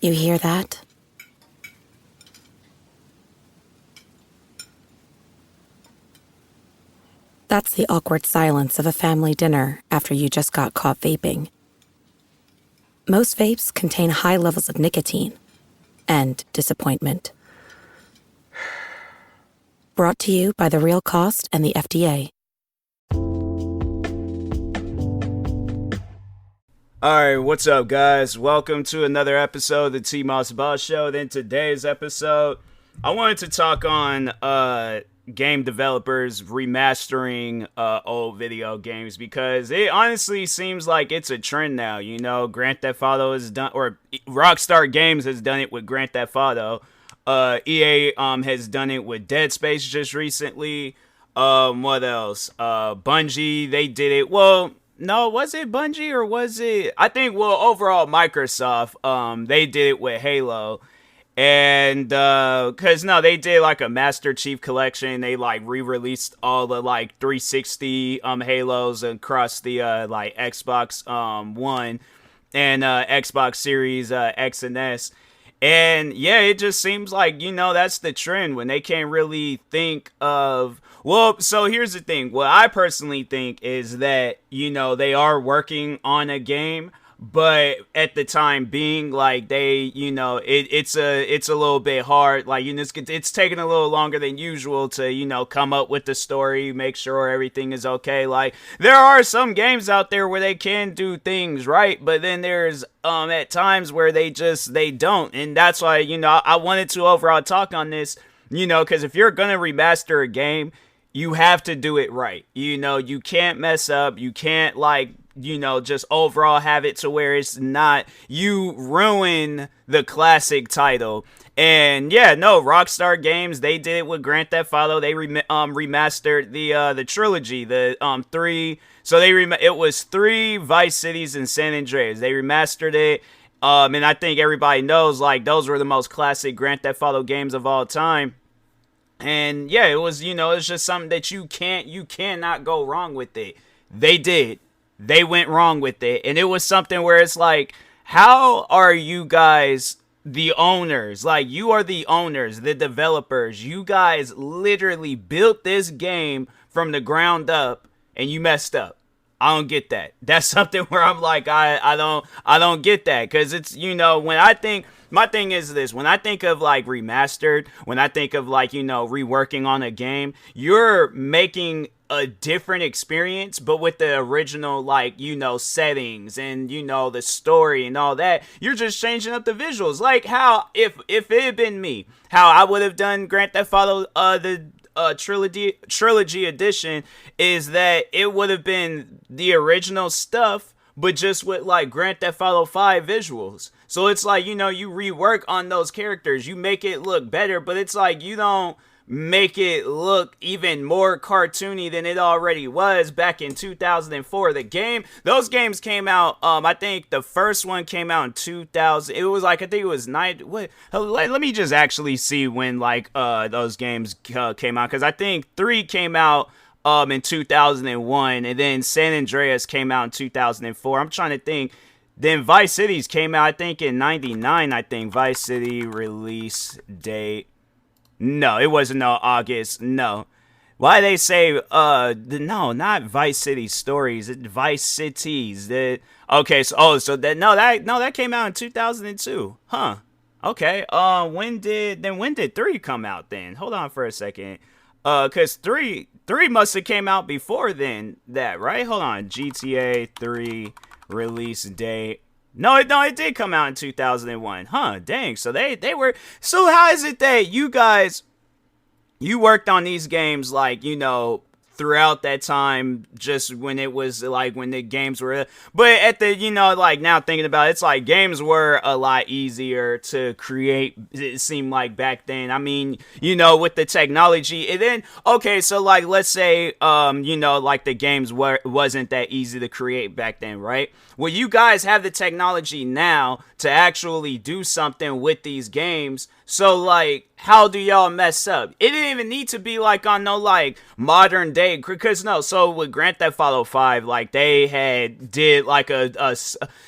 You hear that? That's the awkward silence of a family dinner after you just got caught vaping. Most vapes contain high levels of nicotine and disappointment. Brought to you by The Real Cost and the FDA. Alright, what's up guys? Welcome to another episode of the TMossBoss Show. In today's episode, I wanted to talk on game developers remastering old video games, because it honestly seems like it's a trend now. You know, Grand Theft Auto has done, or Rockstar Games has done it with Grand Theft Auto. EA has done it with Dead Space just recently. What else? Bungie, they did it. Well, no, was it Bungie or was it? I think, well, overall Microsoft, they did it with Halo. And, cause no, they did like a Master Chief collection. They like re-released all the like 360, Halos across the, like Xbox, One and, Xbox Series, X and S. And yeah, it just seems like, you know, that's the trend when they can't really think of, well, so here's the thing. What I personally think is that, you know, they are working on a game, but at the time being, like, they, you know, it's a little bit hard. Like, you know, it's taking a little longer than usual to, you know, come up with the story, make sure everything is okay. Like, there are some games out there where they can do things right, but then there's at times where they don't. And that's why, you know, I wanted to overall talk on this, you know, because if you're gonna remaster a game, you have to do it right. You know, you can't mess up. You can't, like, you know, just overall have it to where it's not, you ruin the classic title. And yeah, no, Rockstar Games, they did it with Grand Theft Auto. They remastered the trilogy, the three. So it was 3 Vice Cities and San Andreas. They remastered it. And I think everybody knows, like, those were the most classic Grand Theft Auto games of all time. And yeah, it was, you know, it's just something that you cannot go wrong with it. They did. They went wrong with it. And it was something where it's like, how are you guys the owners? Like, you are the owners, the developers. You guys literally built this game from the ground up and you messed up. I don't get that. That's something where I'm like, I don't get that. Because it's, you know, when I think, my thing is this, when I think of like remastered, when I think of like, you know, reworking on a game, you're making a different experience, but with the original, like, you know, settings and, you know, the story and all that. You're just changing up the visuals. Like how, if it had been me, how I would have done Grand Theft Auto, the trilogy edition, is that it would have been the original stuff, but just with like Grand Theft Auto 5 visuals. So it's like, you know, you rework on those characters, you make it look better, but it's like you don't make it look even more cartoony than it already was back in 2004. Those games came out, I think the first one came out in 2000. It was like, I think it was let me just actually see when like those games came out, because I think 3 came out in 2001, and then San Andreas came out in 2004. I'm trying to think. Then Vice Cities came out, I think, in 99. I think Vice City release date. No, it wasn't no August. No. Why they say no, not Vice City Stories, it's Vice Cities. Okay, so that came out in 2002. Huh. Okay. When did 3 come out then? Hold on for a second. Cuz 3 must have came out before then that, right? Hold on. GTA 3 release date. No, it did come out in 2001. Huh, dang. So they were, so how is it that you guys, you worked on these games, like, you know, throughout that time, just when it was like, when the games were, but at the, you know, like now thinking about it, it's like games were a lot easier to create, it seemed like back then. I mean, you know, with the technology, and then, okay, so like, let's say, you know, like the games wasn't that easy to create back then, right? Well, you guys have the technology now to actually do something with these games So, like, how do y'all mess up? It didn't even need to be, like, on no, like, modern day, because, no, so with Grand Theft Auto 5, like, they did, like,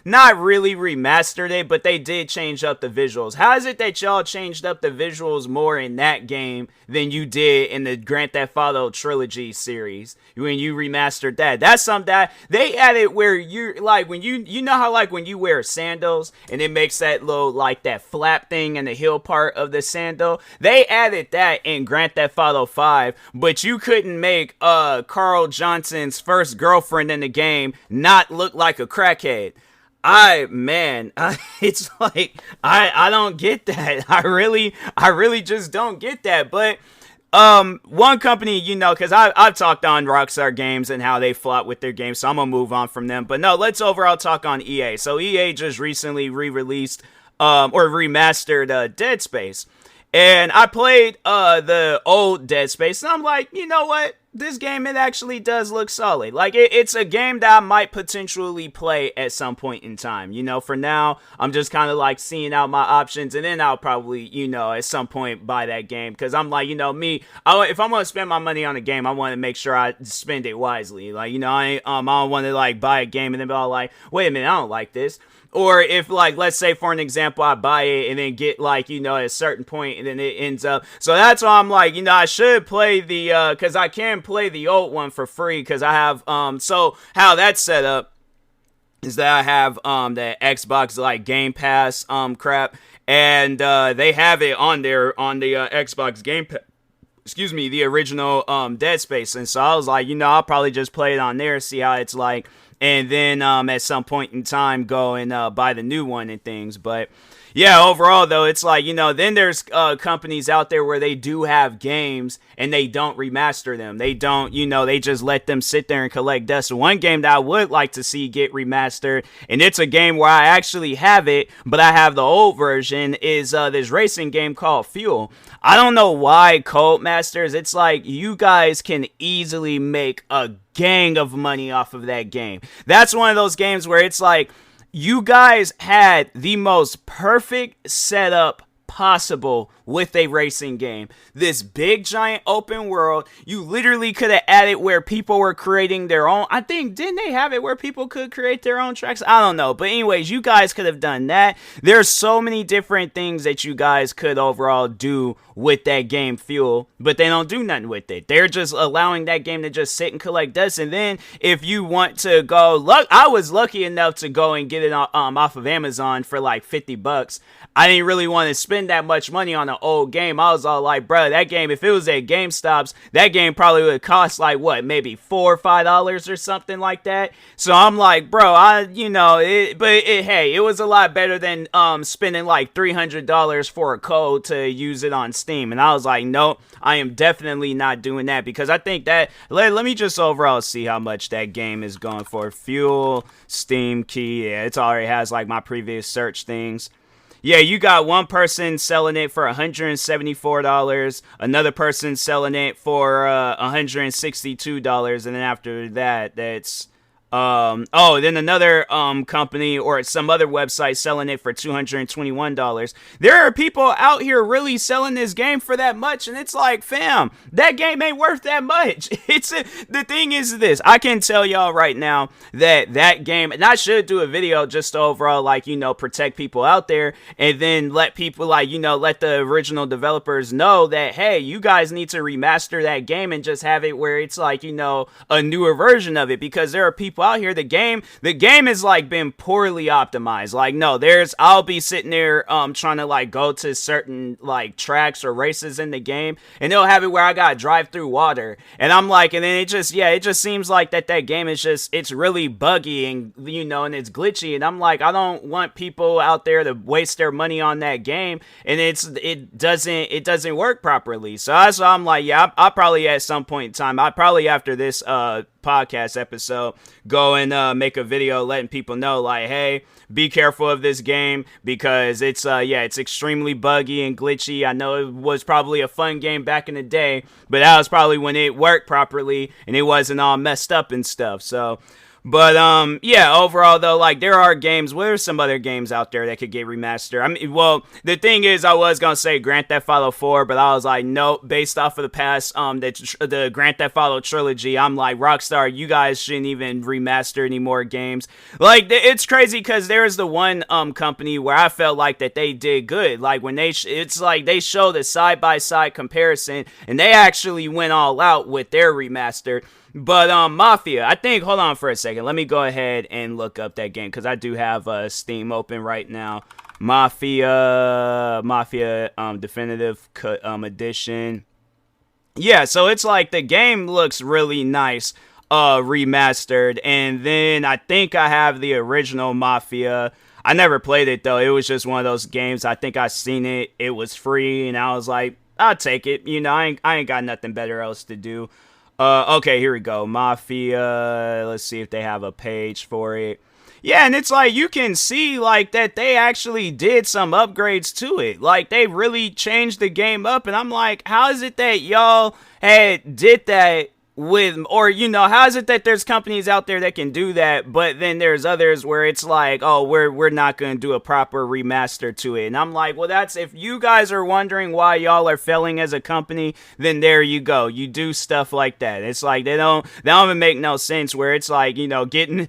not really remastered it, but they did change up the visuals. How is it that y'all changed up the visuals more in that game than you did in the Grand Theft Auto trilogy series when you remastered that? That's something that they added where you're, like, when you know how, like, when you wear sandals, and it makes that little, like, that flap thing in the heel part of the sandal. They added that in Grand Theft Auto 5, but you couldn't make Carl Johnson's first girlfriend in the game not look like a crackhead. It's like I don't get that. I really just don't get that. But one company, you know, because I've talked on Rockstar Games and how they flop with their games, so I'm gonna move on from them. But no, let's overall talk on EA. So EA just recently re-released or remastered Dead Space. And I played the old Dead Space, and I'm like, you know what? This game, it actually does look solid. Like, it's a game that I might potentially play at some point in time. You know, for now, I'm just kind of like seeing out my options, and then I'll probably, you know, at some point buy that game. Because I'm like, you know, if I'm going to spend my money on a game, I want to make sure I spend it wisely. Like, you know, I don't want to, like, buy a game and then be all like, wait a minute, I don't like this. Or if, like, let's say for an example, I buy it and then get, like, you know, at a certain point and then it ends up. So that's why I'm like, you know, I should play the, because I can play the old one for free because I have, so how that's set up is that I have, the Xbox, like, Game Pass, crap. And, they have it on there, on the, Xbox Game Pass. Excuse me, the original, Dead Space. And so I was like, you know, I'll probably just play it on there, see how it's like. And then at some point in time go and buy the new one and things. But yeah, overall though, it's like, you know, then there's companies out there where they do have games and they don't remaster them. They don't, you know, they just let them sit there and collect dust. One game that I would like to see get remastered, and it's a game where I actually have it, but I have the old version, is this racing game called Fuel. I don't know why Codemasters, it's like you guys can easily make a gang of money off of that game. That's one of those games where it's like you guys had the most perfect setup possible with a racing game. This big giant open world, you literally could have added where people were creating their own, I think, didn't they have it where people could create their own tracks? I don't know, but anyways, you guys could have done that. There's so many different things that you guys could overall do with that game Fuel, but they don't do nothing with it. They're just allowing that game to just sit and collect dust. And then if you want to go, I was lucky enough to go and get it off of Amazon for like $50. I didn't really want to spend that much money on an old game. I was all like, bro, that game, if it was at GameStop's, that game probably would cost like what, maybe $4 or $5 or something like that. So I'm like, bro, hey, it was a lot better than spending like $300 for a code to use it on Steam. And I was like, nope, I am definitely not doing that, because I think that, let me just overall see how much that game is going for. Fuel, Steam key, yeah, it already has like my previous search things. Yeah, you got one person selling it for $174, another person selling it for $162, and then after that, that's then another company or some other website selling it for $221. There are people out here really selling this game for that much, and it's like, fam, that game ain't worth that much. The thing is this, I can tell y'all right now that game, and I should do a video just to overall, like, you know, protect people out there, and then let people, like, you know, let the original developers know that, hey, you guys need to remaster that game and just have it where it's like, you know, a newer version of it, because there are people out here, the game is like been poorly optimized. Like, no, I'll be sitting there trying to like go to certain like tracks or races in the game, and they'll have it where I gotta drive through water, and I'm like, and then it just seems like that game is just, it's really buggy, and you know, and it's glitchy, and I'm like, I don't want people out there to waste their money on that game, and it doesn't work properly. So I'm like, yeah, I'll probably at some point in time, I probably after this podcast episode go and make a video letting people know, like, hey, be careful of this game, because it's extremely buggy and glitchy. I know it was probably a fun game back in the day, but that was probably when it worked properly and it wasn't all messed up and stuff. So But yeah, overall though, like there are games. What are some other games out there that could get remastered? I mean, well, the thing is, I was gonna say Grand Theft Auto 4, but I was like, nope. Based off of the past, the Grand Theft Auto trilogy, I'm like, Rockstar, you guys shouldn't even remaster any more games. Like it's crazy because there is the one company where I felt like that they did good. Like when it's like they showed a side by side comparison, and they actually went all out with their remaster. But Mafia, I think. Hold on for a second. Let me go ahead and look up that game because I do have Steam open right now. Mafia, Definitive Edition. Yeah, so it's like the game looks really nice, remastered, and then I think I have the original Mafia. I never played it though. It was just one of those games. I think I seen it. It was free, and I was like, I'll take it. You know, I ain't got nothing better else to do. Okay, here we go. Mafia. Let's see if they have a page for it. Yeah, and it's like you can see like that they actually did some upgrades to it. Like they really changed the game up, and I'm like, how is it that y'all did that with, or you know, how is it that there's companies out there that can do that, but then there's others where it's like, oh, we're not going to do a proper remaster to it. And I'm like, well, that's, if you guys are wondering why y'all are failing as a company, then there you go. You do stuff like that. It's like they don't even make no sense, where it's like, you know, getting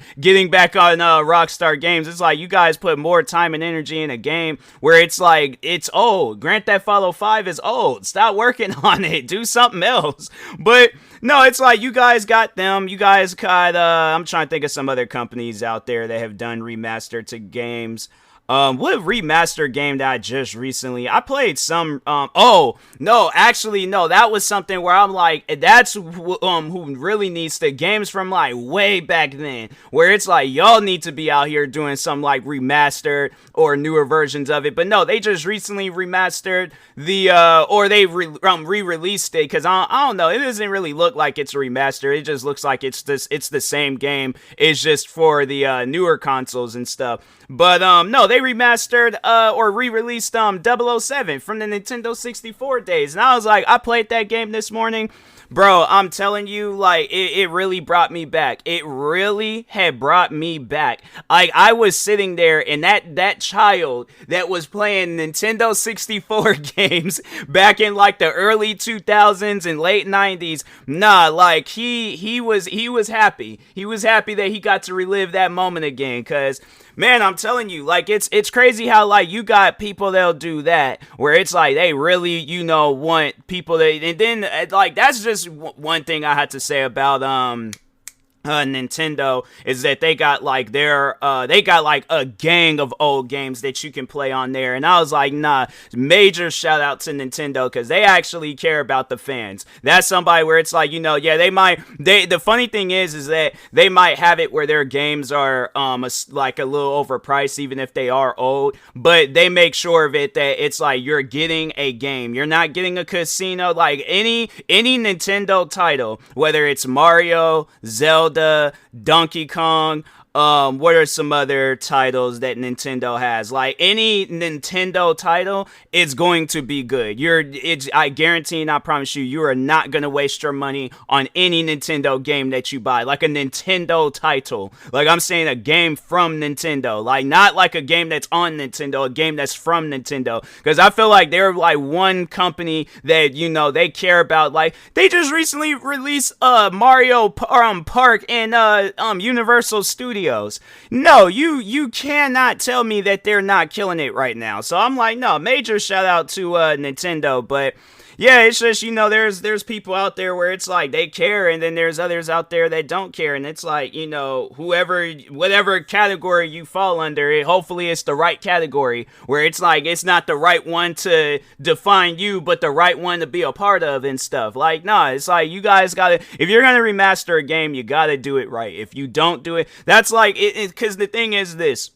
back on Rockstar Games, it's like you guys put more time and energy in a game where it's like it's old. Grand Theft Auto 5 is old. Stop working on it. Do something else. But no, it's like you guys got them. You guys got, I'm trying to think of some other companies out there that have done remaster to games. What remaster game that I just recently, I played some, oh, no, actually, no, that was something where I'm like, that's, who really needs the games from, like, way back then, where it's like, y'all need to be out here doing some, like, remastered or newer versions of it, but no, they just recently remastered the, or they re-released it, because I don't know, it doesn't really look like it's a remaster, it just looks like it's the same game, it's just for the, newer consoles and stuff. But no, they remastered or re-released 007 from the Nintendo 64 days. And I was like, I played that game this morning. Bro, I'm telling you, like, it really brought me back. It really had brought me back. Like, I was sitting there, and that child that was playing Nintendo 64 games back in, like, the early 2000s and late 90s, nah, like, he was happy. He was happy that he got to relive that moment again, because man, I'm telling you, like, it's crazy how, like, you got people that'll do that, where it's like, they really, you know, want people that, and then, like, that's just one thing I had to say about, Nintendo, is that they got like a gang of old games that you can play on there, and I was like, nah, major shout out to Nintendo, because they actually care about the fans. That's somebody where it's like, you know, yeah, the funny thing is that they might have it where their games are like a little overpriced, even if they are old, but they make sure of it that it's like you're getting a game, you're not getting a casino. Like any Nintendo title, whether it's Mario, Zelda, Donkey Kong, what are some other titles that Nintendo has? Like any Nintendo title, it's going to be good. I guarantee and I promise you are not going to waste your money on any Nintendo game that you buy. Like a Nintendo title. Like I'm saying, a game from Nintendo. Like not like a game that's on Nintendo, a game that's from Nintendo. Because I feel like they're like one company that, you know, they care about. Like they just recently released Mario Park in Universal Studios. No, you cannot tell me that they're not killing it right now. So I'm like, no, major shout out to Nintendo. But yeah, it's just, you know, there's people out there where it's like they care, and then there's others out there that don't care, and it's like, you know, whatever category you fall under, hopefully it's the right category, where it's like it's not the right one to define you, but the right one to be a part of and stuff. Like, nah, it's like you guys gotta, if you're gonna remaster a game, you gotta do it right. If you don't do it, that's like it, because the thing is this.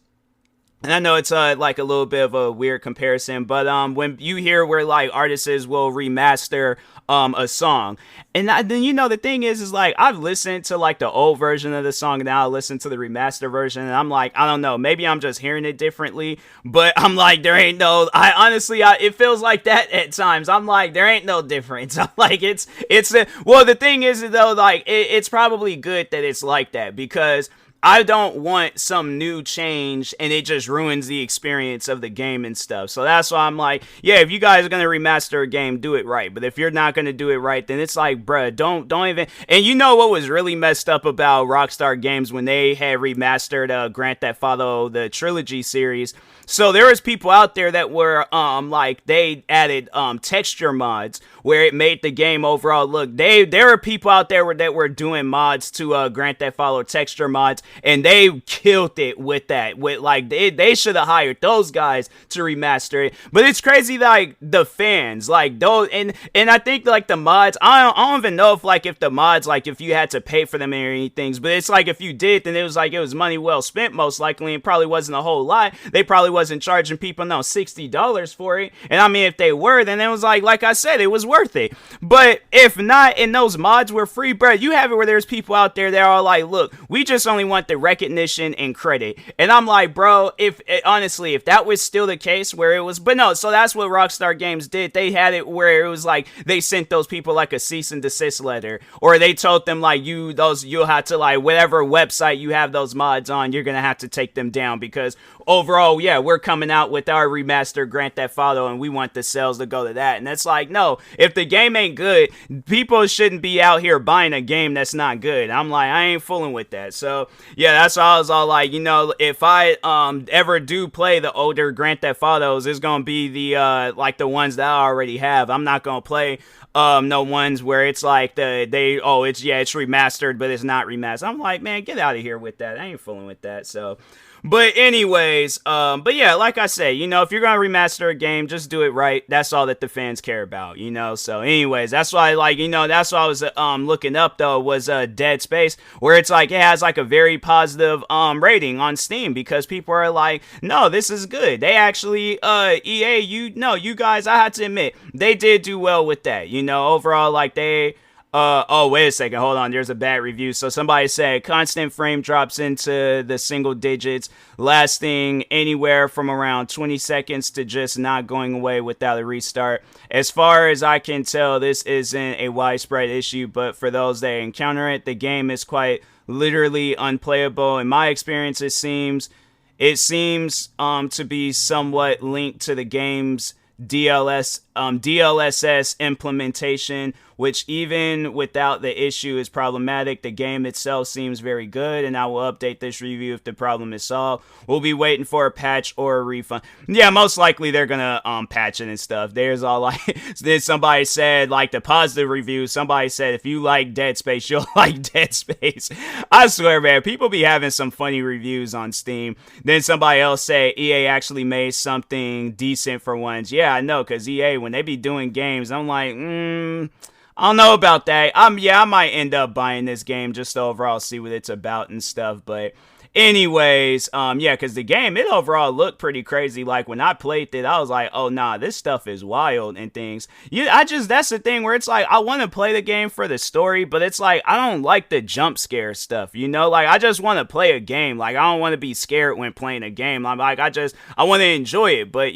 And I know it's like a little bit of a weird comparison, but when you hear where like artists will remaster a song, and then, you know, the thing is like I've listened to like the old version of the song, and now I listen to the remaster version, and I'm like, I don't know, maybe I'm just hearing it differently, but I'm like, there ain't no, I honestly, it feels like that at times. I'm like, there ain't no difference. I'm like, well, the thing is though, like it's probably good that it's like that, because I don't want some new change and it just ruins the experience of the game and stuff. So that's why I'm like, yeah, if you guys are gonna remaster a game, do it right. But if you're not gonna do it right, then it's like, bruh, don't even. And you know what was really messed up about Rockstar Games when they had remastered Grand Theft Auto the trilogy series? So there was people out there that were like they added texture mods where it made the game overall look. There were people out there that were doing mods to Grand Theft Auto texture mods, and they killed it with that. With like they should have hired those guys to remaster it. But it's crazy, like the fans, like those, and I think like the mods. I don't even know if the mods, like if you had to pay for them or anything. But it's like if you did, then it was money well spent most likely, and probably wasn't a whole lot. They probably wasn't charging people $60 for it. And I mean, if they were, then it was like I said, it was worth it. But if not, and those mods were free, bro, you have it where there's people out there that are like, look, we just only want the recognition and credit. And I'm like, bro, honestly, if that was still the case where it was, but no, so that's what Rockstar Games did. They had it where it was like they sent those people like a cease and desist letter, or they told them like you'll have to, like, whatever website you have those mods on, you're gonna have to take them down, because overall, yeah, we're coming out with our remastered Grand Theft Auto and we want the sales to go to that. And it's like, no, if the game ain't good, people shouldn't be out here buying a game that's not good. I'm like, I ain't fooling with that. So yeah, that's why I was all like, if I ever do play the older Grand Theft Autos, it's gonna be the like the ones that I already have. I'm not gonna play no ones where it's like it's remastered but it's not remastered. I'm like, man, get out of here with that. I ain't fooling with that. So but anyways, but yeah, like I say, if you're gonna remaster a game, just do it right. That's all that the fans care about, So anyways, that's why, that's what I was looking up though, was Dead Space, where it's like it has like a very positive rating on Steam, because people are like, no, this is good. They actually EA, you guys, I have to admit, they did do well with that. Overall, like they. Oh, wait a second. Hold on. There's a bad review. So somebody said constant frame drops into the single digits, lasting anywhere from around 20 seconds to just not going away without a restart. As far as I can tell, this isn't a widespread issue, but for those that encounter it, the game is quite literally unplayable. In my experience, it seems to be somewhat linked to the game's DLSS implementation, which even without the issue is problematic. The game itself seems very good, and I will update this review if the problem is solved. We'll be waiting for a patch or a refund. Yeah, most likely they're gonna patch it and stuff. There's all like, then somebody said, like, the positive review, somebody said if you like Dead Space, you'll like Dead Space. I swear, man, people be having some funny reviews on Steam. Then somebody else said EA actually made something decent for once. Yeah, I know, because EA, when they be doing games, I'm like, I don't know about that. I might end up buying this game just to overall see what it's about and stuff. But anyways, because the game, it overall looked pretty crazy. Like when I played it, I was like, oh nah, this stuff is wild and things. That's the thing where it's like, I want to play the game for the story, but it's like, I don't like the jump scare stuff, like I just want to play a game. Like I don't want to be scared when playing a game. I'm like, I want to enjoy it, but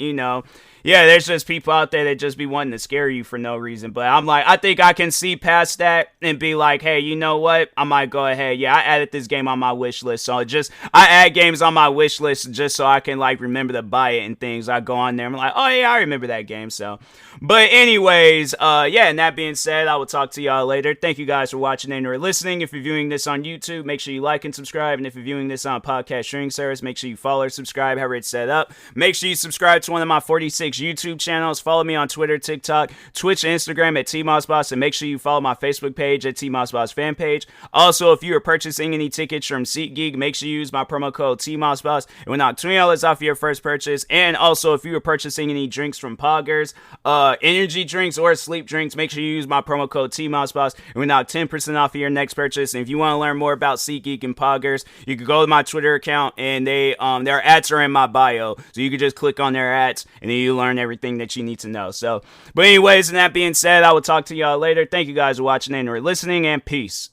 yeah, there's just people out there that just be wanting to scare you for no reason. But I'm like, I think I can see past that and be like, hey, you know what? I might go ahead. Yeah, I added this game on my wish list. So I add games on my wish list just so I can like remember to buy it and things. I go on there. I'm like, oh yeah, I remember that game. So, but anyways, and that being said, I will talk to y'all later. Thank you guys for watching and or listening. If you're viewing this on YouTube, make sure you like and subscribe. And if you're viewing this on a podcast streaming service, make sure you follow or subscribe, however it's set up. Make sure you subscribe to one of my 46 YouTube channels. Follow me on Twitter, TikTok, Twitch, and Instagram at TMossBoss, and make sure you follow my Facebook page at TMossBoss fan page. Also, if you are purchasing any tickets from SeatGeek, make sure you use my promo code TMossBoss. It will knock $20 off your first purchase. And also, if you are purchasing any drinks from Poggers, energy drinks or sleep drinks, make sure you use my promo code TMossBoss. It will knock 10% off of your next purchase. And if you want to learn more about SeatGeek and Poggers, you can go to my Twitter account, and their ads are in my bio, so you can just click on their ads, and then you learn everything that you need to know. So, but anyways, and that being said, I will talk to y'all later. Thank you guys for watching and or listening, and peace.